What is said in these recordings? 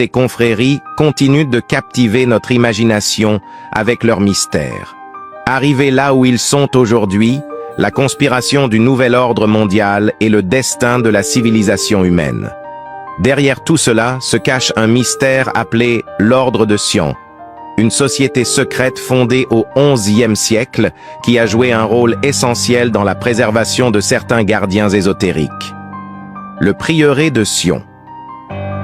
et confréries continuent de captiver notre imagination avec leurs mystères. Arrivés là où ils sont aujourd'hui, la conspiration du nouvel ordre mondial et le destin de la civilisation humaine. Derrière tout cela se cache un mystère appelé l'Ordre de Sion, une société secrète fondée au XIe siècle qui a joué un rôle essentiel dans la préservation de certains gardiens ésotériques. Le prieuré de Sion.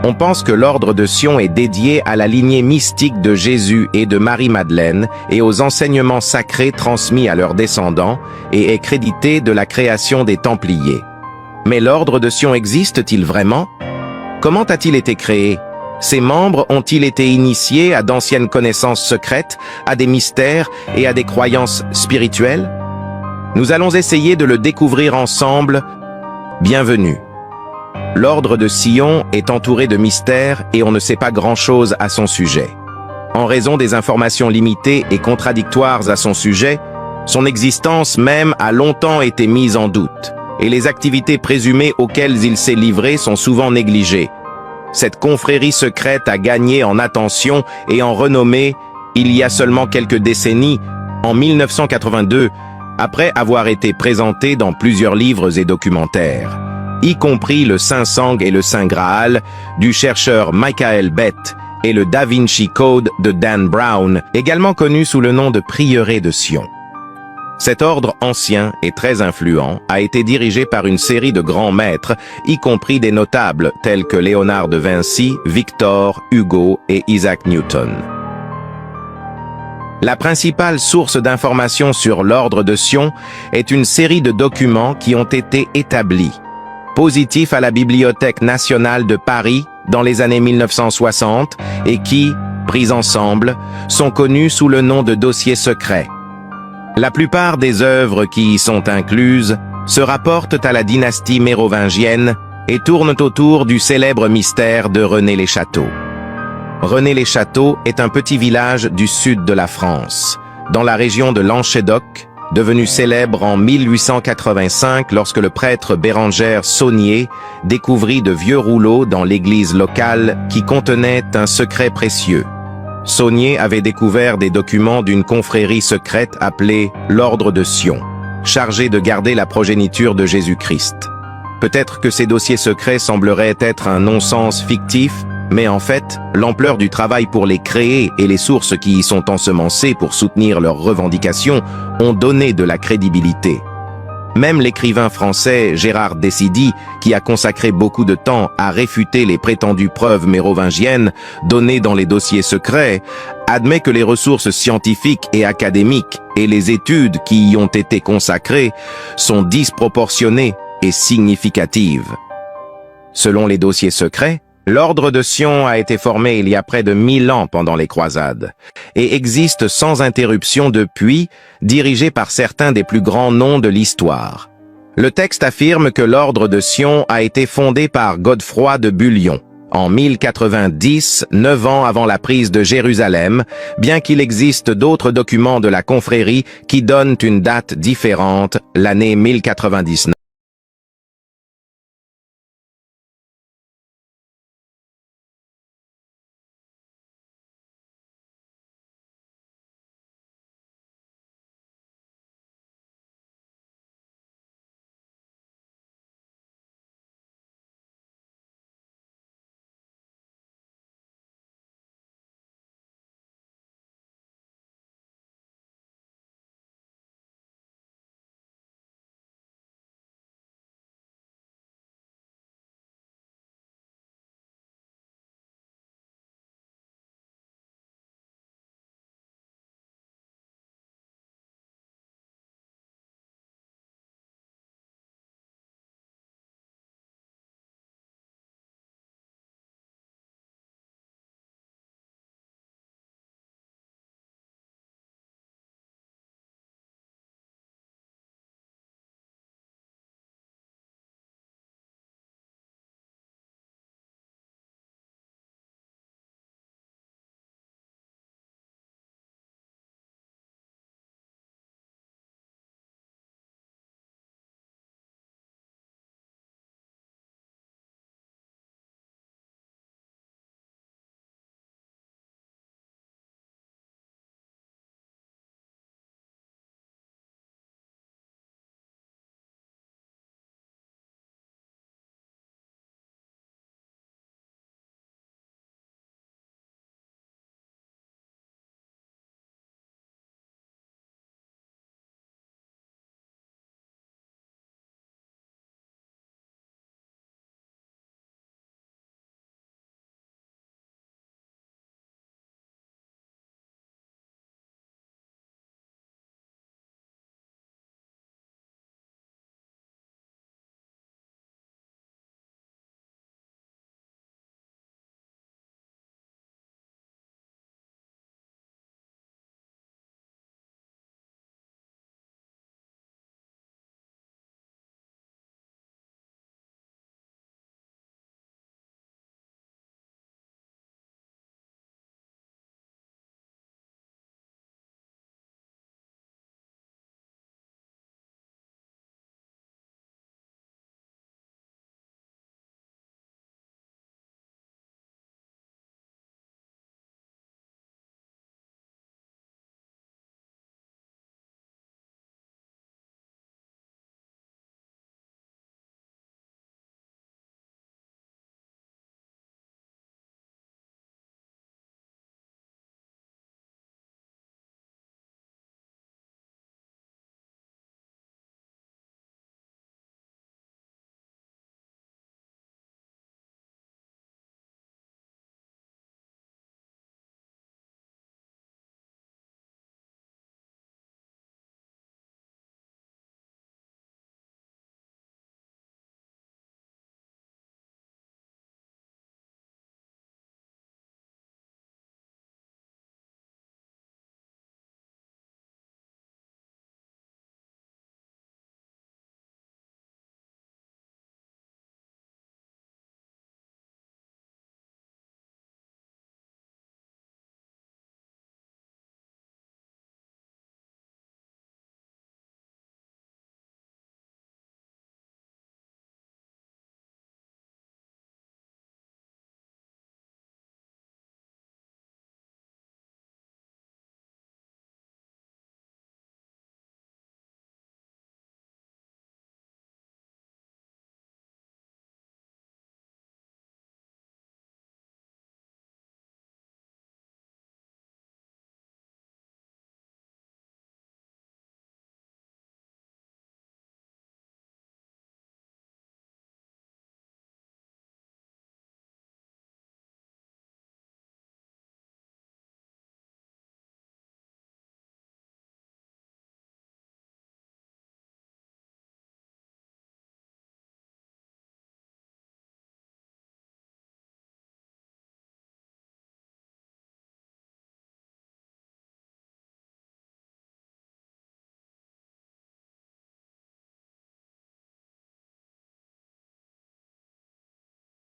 On pense que l'ordre de Sion est dédié à la lignée mystique de Jésus et de Marie-Madeleine et aux enseignements sacrés transmis à leurs descendants et est crédité de la création des Templiers. Mais l'ordre de Sion existe-t-il vraiment? Comment a-t-il été créé? Ses membres ont-ils été initiés à d'anciennes connaissances secrètes, à des mystères et à des croyances spirituelles? Nous allons essayer de le découvrir ensemble. Bienvenue. L'ordre de Sion est entouré de mystères et on ne sait pas grand-chose à son sujet. En raison des informations limitées et contradictoires à son sujet, son existence même a longtemps été mise en doute, et les activités présumées auxquelles il s'est livré sont souvent négligées. Cette confrérie secrète a gagné en attention et en renommée il y a seulement quelques décennies, en 1982, après avoir été présentée dans plusieurs livres et documentaires, y compris le Saint-Sang et le Saint Graal du chercheur Michael Bett et le Da Vinci Code de Dan Brown, également connu sous le nom de prieuré de Sion. Cet ordre ancien et très influent a été dirigé par une série de grands maîtres, y compris des notables tels que Léonard de Vinci, Victor Hugo et Isaac Newton. La principale source d'information sur l'ordre de Sion est une série de documents qui ont été établis, positifs à la Bibliothèque nationale de Paris dans les années 1960 et qui, pris ensemble, sont connus sous le nom de dossiers secrets. La plupart des œuvres qui y sont incluses se rapportent à la dynastie mérovingienne et tournent autour du célèbre mystère de René-les-Châteaux. René-les-Châteaux est un petit village du sud de la France, dans la région de Languedoc, devenu célèbre en 1885 lorsque le prêtre Bérengère Saunier découvrit de vieux rouleaux dans l'église locale qui contenaient un secret précieux. Saunier avait découvert des documents d'une confrérie secrète appelée l'Ordre de Sion, chargée de garder la progéniture de Jésus-Christ. Peut-être que ces dossiers secrets sembleraient être un non-sens fictif, mais en fait, l'ampleur du travail pour les créer et les sources qui y sont ensemencées pour soutenir leurs revendications ont donné de la crédibilité. Même l'écrivain français Gérard Décidy, qui a consacré beaucoup de temps à réfuter les prétendues preuves mérovingiennes données dans les dossiers secrets, admet que les ressources scientifiques et académiques et les études qui y ont été consacrées sont disproportionnées et significatives. Selon les dossiers secrets, l'Ordre de Sion a été formé il y a près de 1000 ans pendant les croisades et existe sans interruption depuis, dirigé par certains des plus grands noms de l'histoire. Le texte affirme que l'Ordre de Sion a été fondé par Godefroy de Bullion en 1090, 9 ans avant la prise de Jérusalem, bien qu'il existe d'autres documents de la confrérie qui donnent une date différente, l'année 1099.